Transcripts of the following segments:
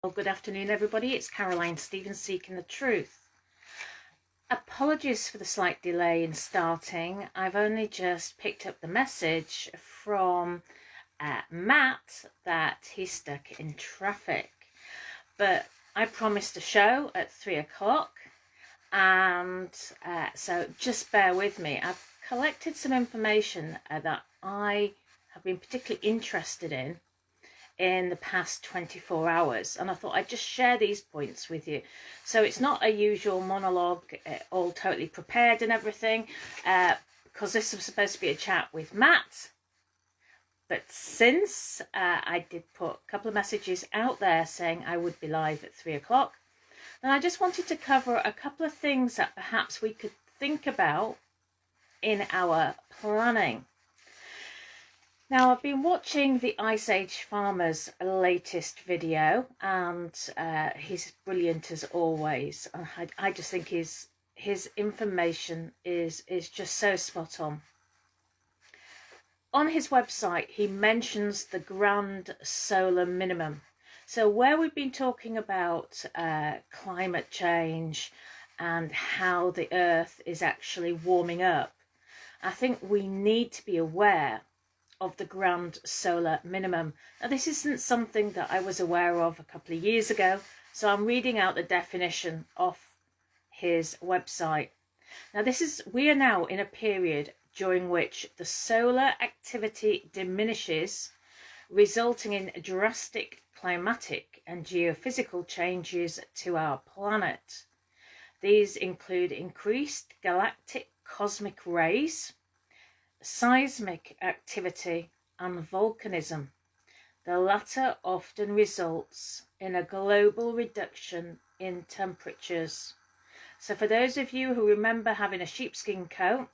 Well, good afternoon, everybody. It's Caroline Stevens seeking the truth. Apologies for the slight delay in starting. I've only just picked up the message from Matt that he's stuck in traffic. But I promised a show at 3 o'clock, and so just bear with me. I've collected some information that I have been particularly interested in the past 24 hours, and I thought I'd just share these points with you. So it's not a usual monologue, all totally prepared and everything, because this was supposed to be a chat with Matt. But since I did put a couple of messages out there saying I would be live at 3 o'clock, then I just wanted to cover a couple of things that perhaps we could think about in our planning. Now, I've been watching the Ice Age Farmer's latest video, and he's brilliant as always. I just think his information is just so spot on. On his website, he mentions the grand solar minimum. So where we've been talking about climate change and how the Earth is actually warming up, I think we need to be aware of the grand solar minimum. Now, this isn't something that I was aware of a couple of years ago, so I'm reading out the definition off his website. Now, we are now in a period during which the solar activity diminishes, resulting in drastic climatic and geophysical changes to our planet. These include increased galactic cosmic rays, seismic activity, and volcanism. The latter often results in a global reduction in temperatures. So for those of you who remember having a sheepskin coat,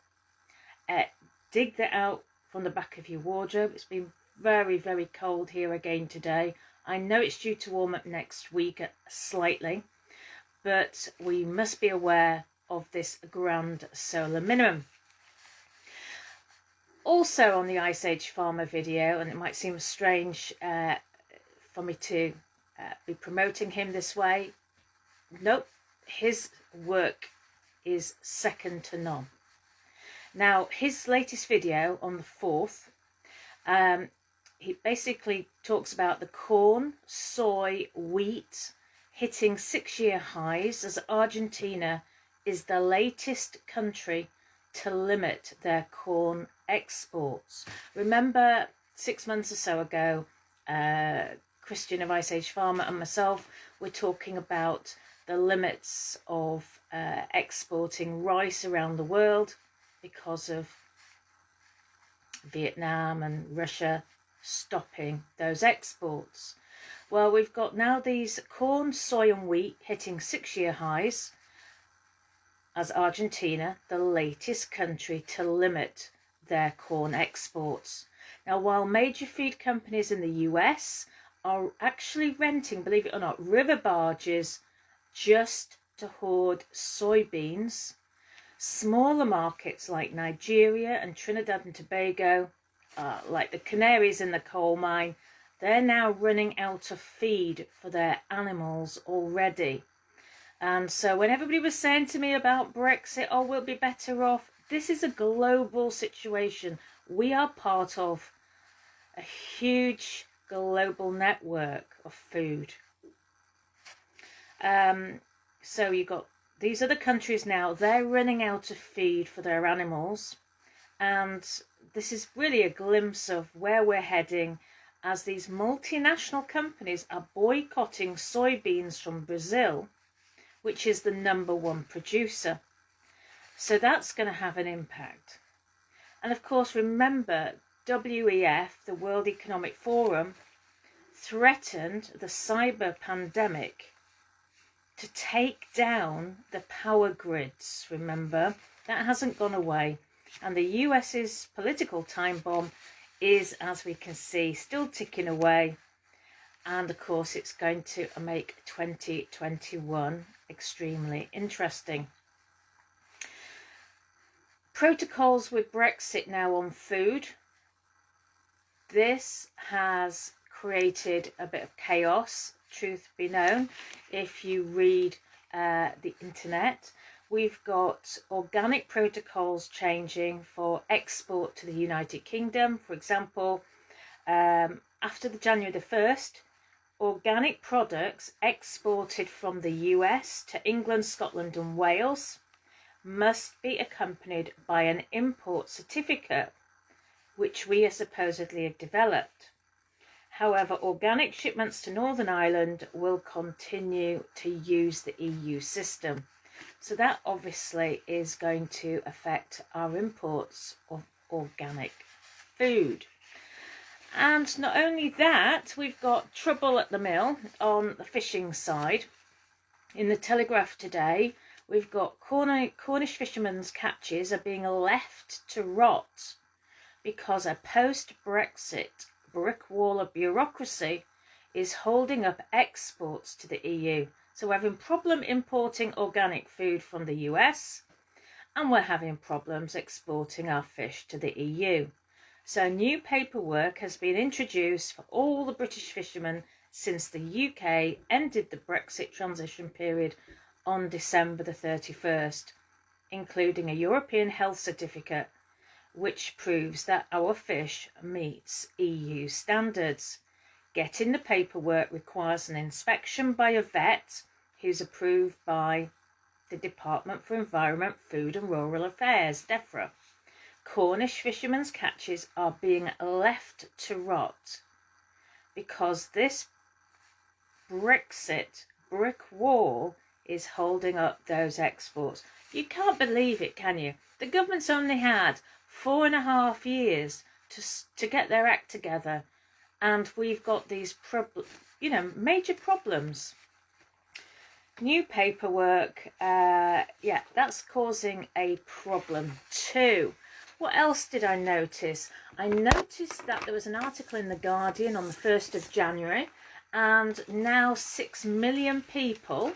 dig that out from the back of your wardrobe. It's been very, very cold here again today. I know it's due to warm up next week slightly, but we must be aware of this grand solar minimum. Also on the Ice Age Farmer video, and it might seem strange for me to be promoting him this way, nope, his work is second to none. Now, his latest video on the 4th, he basically talks about the corn, soy, wheat hitting 6-year highs as Argentina is the latest country to limit their corn exports. Remember 6 months or so ago, Christian of Ice Age Farmer and myself were talking about the limits of exporting rice around the world because of Vietnam and Russia stopping those exports. Well, we've got now these corn, soy and wheat hitting 6-year highs as Argentina, the latest country to limit their corn exports. Now, while major feed companies in the US are actually renting, believe it or not, river barges just to hoard soybeans, smaller markets like Nigeria and Trinidad and Tobago, like the canaries in the coal mine, they're now running out of feed for their animals already. And so when everybody was saying to me about Brexit, oh, we'll be better off, this is a global situation. We are part of a huge global network of food. So you've got these other countries now, they're running out of feed for their animals. And this is really a glimpse of where we're heading as these multinational companies are boycotting soybeans from Brazil, which is the #1 producer. So that's going to have an impact. And of course, remember, WEF, the World Economic Forum, threatened the cyber pandemic to take down the power grids. Remember, that hasn't gone away. And the US's political time bomb is, as we can see, still ticking away. And of course, it's going to make 2021 extremely interesting. Protocols with Brexit now on food. This has created a bit of chaos truth be known, if you read the internet. We've got organic protocols changing for export to the United Kingdom. For example, after the January the 1st, organic products exported from the US to England, Scotland and Wales must be accompanied by an import certificate, which we are supposedly have developed. However, organic shipments to Northern Ireland will continue to use the EU system. So that obviously is going to affect our imports of organic food. And not only that, we've got trouble at the mill on the fishing side. In the Telegraph today, we've got Cornish fishermen's catches are being left to rot because a post-Brexit brick wall of bureaucracy is holding up exports to the EU. So we're having problem importing organic food from the US, and we're having problems exporting our fish to the EU. So new paperwork has been introduced for all the British fishermen since the UK ended the Brexit transition period on December the 31st, including a European health certificate which proves that our fish meets EU standards. Getting the paperwork requires an inspection by a vet who's approved by the Department for Environment, Food and Rural Affairs, DEFRA. Cornish fishermen's catches are being left to rot because this Brexit brick wall is holding up those exports. You can't believe it, can you? The government's only had 4.5 years to get their act together, and we've got these major problems. New paperwork, that's causing a problem too. What else did I notice? I noticed that there was an article in The Guardian on the 1st of January, and now 6 million people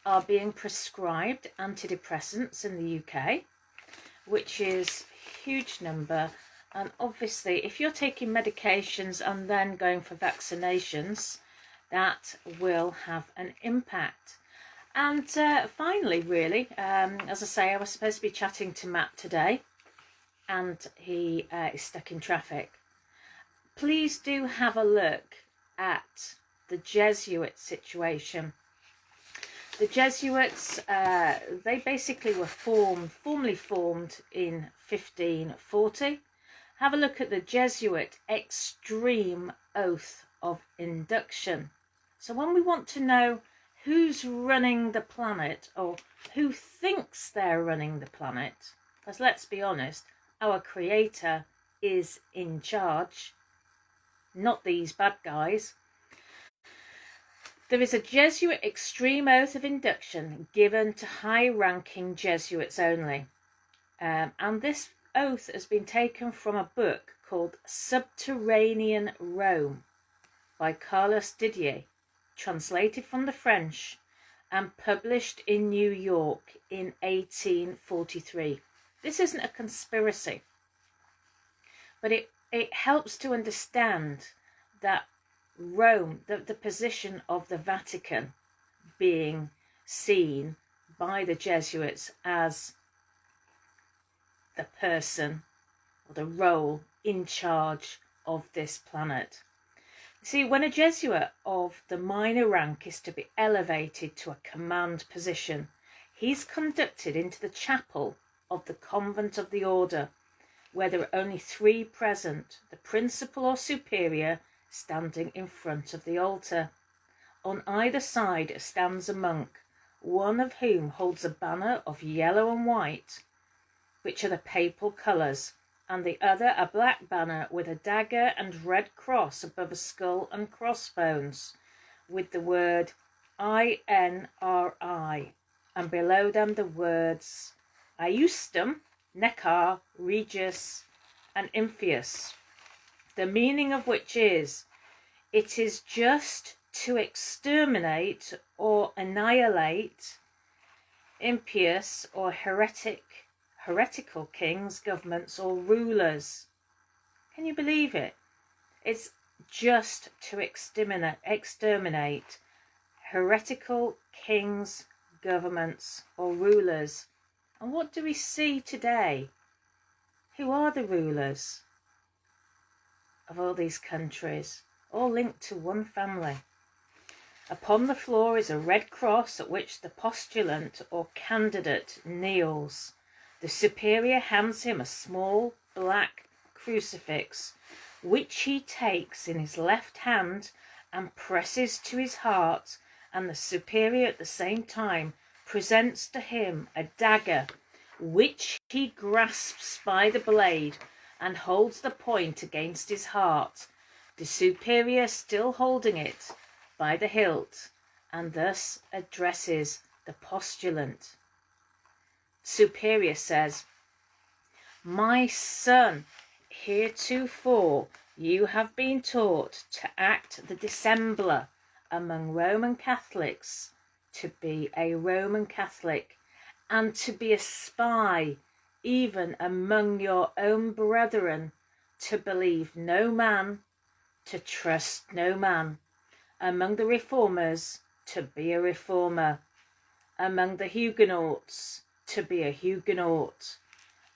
are being prescribed antidepressants in the UK, which is a huge number. And obviously, if you're taking medications and then going for vaccinations, that will have an impact. And finally, really, as I say, I was supposed to be chatting to Matt today, and he is stuck in traffic. Please do have a look at the Jesuit situation. The Jesuits, they basically were formally formed in 1540. Have a look at the Jesuit extreme oath of induction. So when we want to know who's running the planet, or who thinks they're running the planet, because let's be honest, our creator is in charge, not these bad guys. There is a Jesuit extreme oath of induction given to high-ranking Jesuits only. And this oath has been taken from a book called Subterranean Rome by Carlos Didier, translated from the French and published in New York in 1843. This isn't a conspiracy, but it helps to understand that Rome, the position of the Vatican being seen by the Jesuits as the person or the role in charge of this planet. See, when a Jesuit of the minor rank is to be elevated to a command position, he's conducted into the chapel of the convent of the order, where there are only 3 present, the principal or superior standing in front of the altar. On either side stands a monk, one of whom holds a banner of yellow and white, which are the papal colours, and the other a black banner with a dagger and red cross above a skull and crossbones, with the word INRI, and below them the words Iustum, Necar, Regius, and Impius, the meaning of which is, it is just to exterminate or annihilate impious or heretical kings, governments or rulers. Can you believe it? It's just to exterminate heretical kings, governments, or rulers. And what do we see today? Who are the rulers of all these countries? All linked to one family. Upon the floor is a red cross at which the postulant or candidate kneels. The superior hands him a small black crucifix, which he takes in his left hand and presses to his heart, and the superior at the same time presents to him a dagger, which he grasps by the blade and holds the point against his heart, the superior still holding it by the hilt, and thus addresses the postulant. Superior says, "My son, heretofore you have been taught to act the dissembler among Roman Catholics, to be a Roman Catholic, and to be a spy even among your own brethren, to believe no man, to trust no man. Among the reformers, to be a reformer. Among the Huguenots, to be a Huguenot.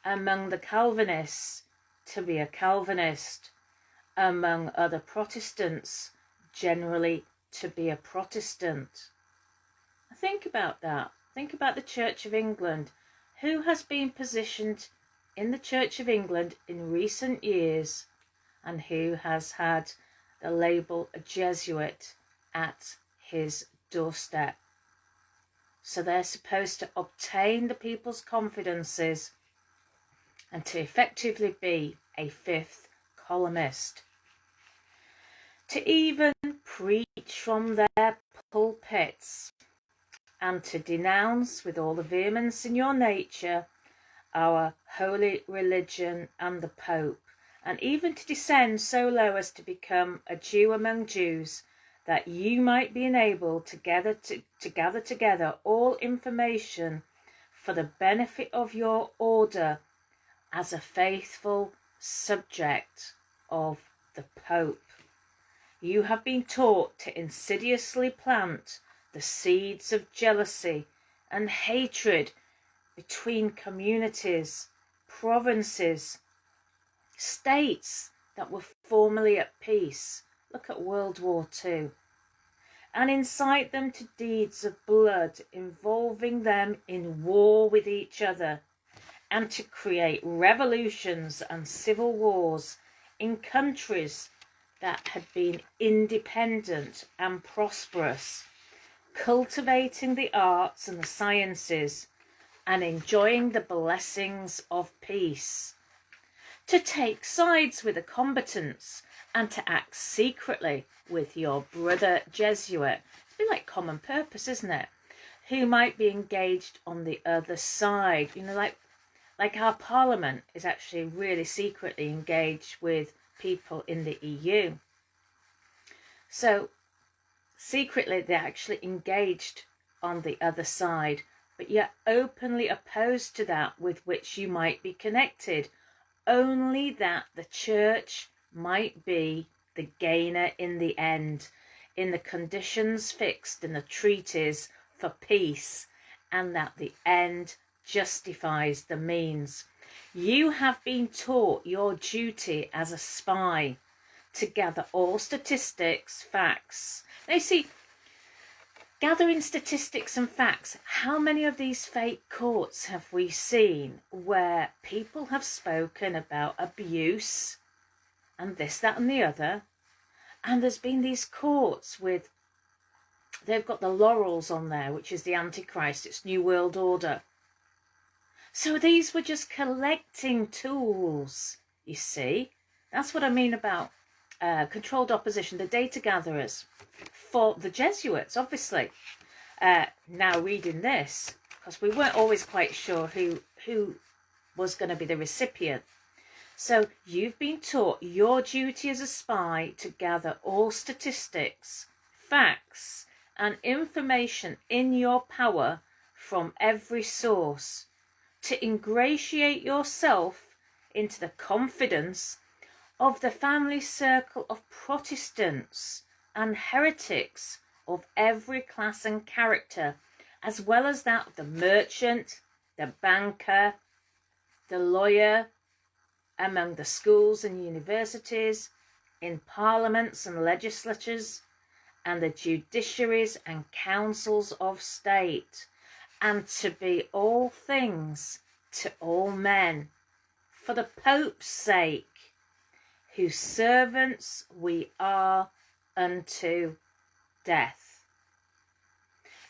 Among the Calvinists, to be a Calvinist. Among other Protestants, generally to be a Protestant." Think about that. Think about the Church of England. Who has been positioned in the Church of England in recent years, and who has had the label a Jesuit at his doorstep? So they're supposed to obtain the people's confidences and to effectively be a fifth columnist. To even preach from their pulpits and to denounce with all the vehemence in your nature our holy religion and the Pope, and even to descend so low as to become a Jew among Jews, that you might be enabled to gather together all information for the benefit of your order as a faithful subject of the Pope. You have been taught to insidiously plant the seeds of jealousy and hatred between communities, provinces, states that were formerly at peace. Look at World War II. And incite them to deeds of blood, involving them in war with each other, and to create revolutions and civil wars in countries that had been independent and prosperous, cultivating the arts and the sciences, and enjoying the blessings of peace. To take sides with the combatants and to act secretly with your brother Jesuit. It's a bit like Common Purpose, isn't it? Who might be engaged on the other side. You know, like our Parliament is actually really secretly engaged with people in the EU. So secretly they're actually engaged on the other side, but yet openly opposed to that with which you might be connected, only that the church might be the gainer in the end, in the conditions fixed in the treaties for peace, and that the end justifies the means. You have been taught your duty as a spy to gather all statistics, facts. Now you see, gathering statistics and facts, how many of these fake courts have we seen where people have spoken about abuse and this, that and the other, and there's been these courts with, they've got the laurels on there, which is the Antichrist, it's New World Order. So these were just collecting tools, you see. That's what I mean about controlled opposition, the data gatherers for the Jesuits, obviously. Now reading this, because we weren't always quite sure who was going to be the recipient. So you've been taught your duty as a spy to gather all statistics, facts, and information in your power from every source, to ingratiate yourself into the confidence of the family circle of Protestants and heretics of every class and character, as well as that of the merchant, the banker, the lawyer, among the schools and universities, in parliaments and legislatures, and the judiciaries and councils of state, and to be all things to all men, for the Pope's sake, whose servants we are unto death.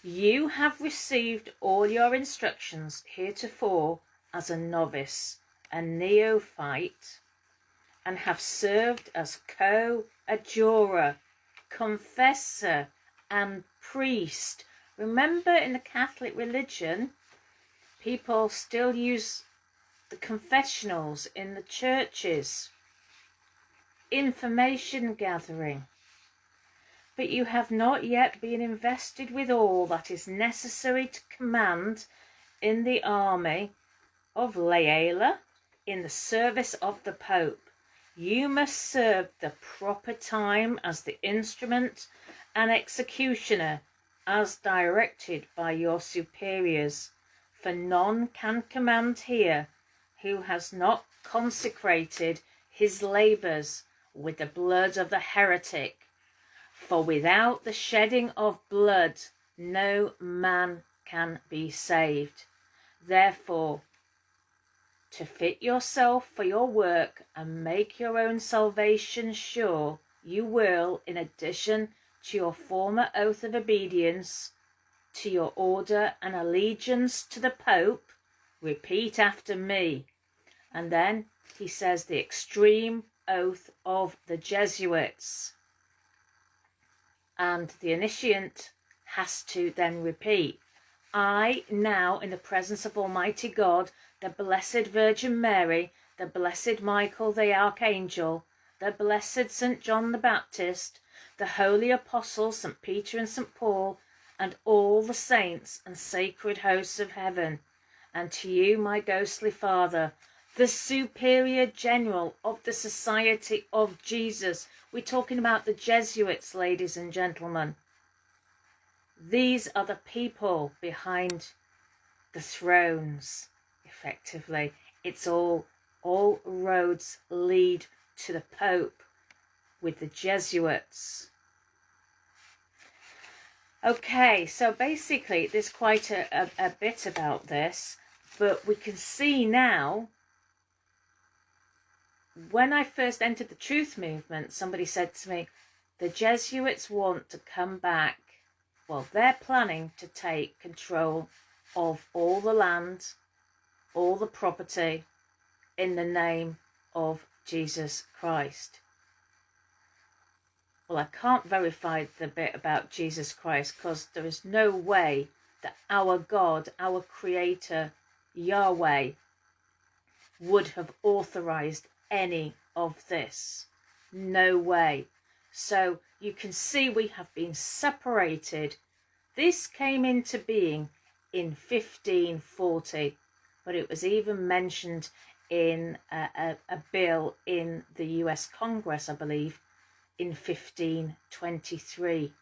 You have received all your instructions heretofore as a novice, a neophyte, and have served as co-adjurer, confessor, and priest. Remember, in the Catholic religion, people still use the confessionals in the churches, information gathering. But you have not yet been invested with all that is necessary to command in the army of Loyola, in the service of the Pope. You must serve the proper time as the instrument and executioner, as directed by your superiors, for none can command here who has not consecrated his labours with the blood of the heretic. For without the shedding of blood, no man can be saved. Therefore, to fit yourself for your work and make your own salvation sure, you will, in addition to your former oath of obedience to your order and allegiance to the Pope, repeat after me. And then he says the extreme oath of the Jesuits. And the initiate has to then repeat, I now, in the presence of Almighty God, the Blessed Virgin Mary, the Blessed Michael the Archangel, the Blessed St. John the Baptist, the Holy Apostles St. Peter and St. Paul, and all the saints and sacred hosts of heaven, and to you, my ghostly father, the Superior General of the Society of Jesus. We're talking about the Jesuits, ladies and gentlemen. These are the people behind the thrones, effectively. It's all roads lead to the Pope with the Jesuits. Okay, so basically there's quite a bit about this, but we can see now, when I first entered the Truth Movement, somebody said to me, the Jesuits want to come back. Well, they're planning to take control of all the land, all the property, in the name of Jesus Christ. Well, I can't verify the bit about Jesus Christ, because there is no way that our God, our Creator, Yahweh, would have authorized any of this. No way. So you can see we have been separated. This came into being in 1540, but it was even mentioned in a bill in the US Congress, I believe, in 1523.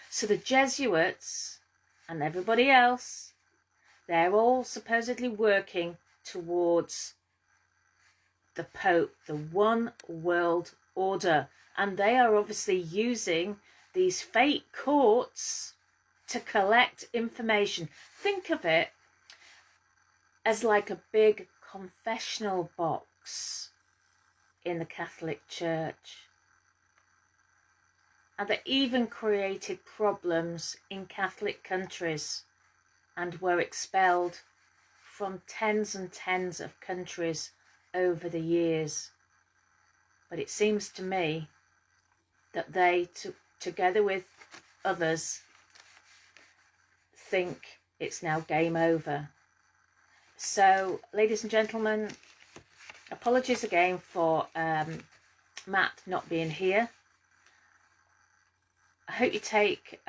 So the Jesuits and everybody else, they're all supposedly working towards the Pope, the one world order, and they are obviously using these fake courts to collect information. Think of it as like a big confessional box in the Catholic Church. And they even created problems in Catholic countries and were expelled from tens and tens of countries over the years. But it seems to me that they, together with others, think it's now game over. So, ladies and gentlemen, apologies again for Matt not being here. I hope you take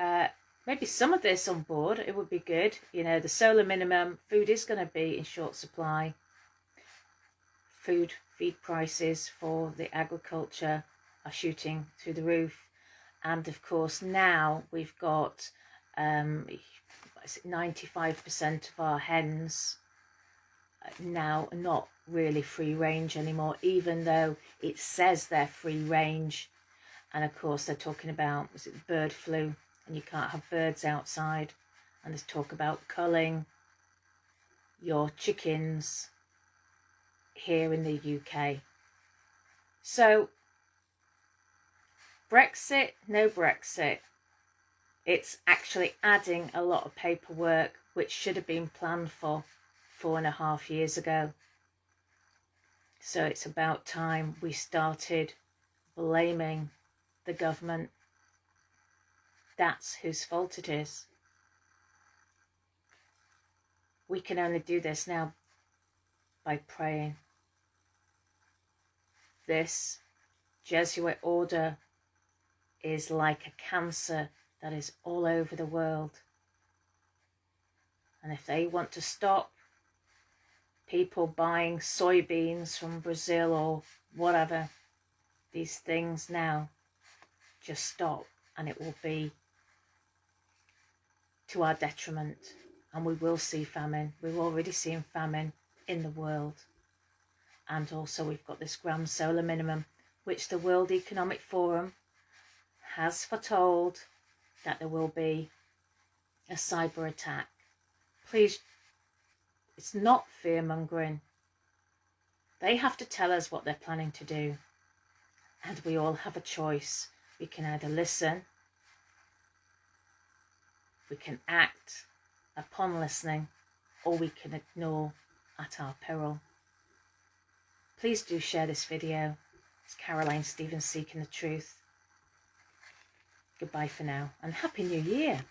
maybe some of this on board. It would be good. You know, the solar minimum, food is going to be in short supply. Food feed prices for the agriculture are shooting through the roof. And of course now we've got 95% of our hens now not really free range anymore, even though it says they're free range. And of course they're talking about, was it bird flu, and you can't have birds outside. And there's talk about culling your chickens here in the UK. So Brexit, no Brexit, it's actually adding a lot of paperwork which should have been planned for 4.5 years ago. So it's about time we started blaming the government. That's whose fault it is. We can only do this now by praying. This Jesuit order is like a cancer that is all over the world. And if they want to stop people buying soybeans from Brazil or whatever, these things now, just stop, and it will be to our detriment. And we will see famine. We're already seeing famine in the world. And also we've got this grand solar minimum, which the World Economic Forum has foretold that there will be a cyber attack. Please, it's not fear-mongering. They have to tell us what they're planning to do. And we all have a choice. We can either listen, we can act upon listening, or we can ignore at our peril. Please do share this video. It's Caroline Stevens, Seeking the Truth. Goodbye for now, and Happy New Year.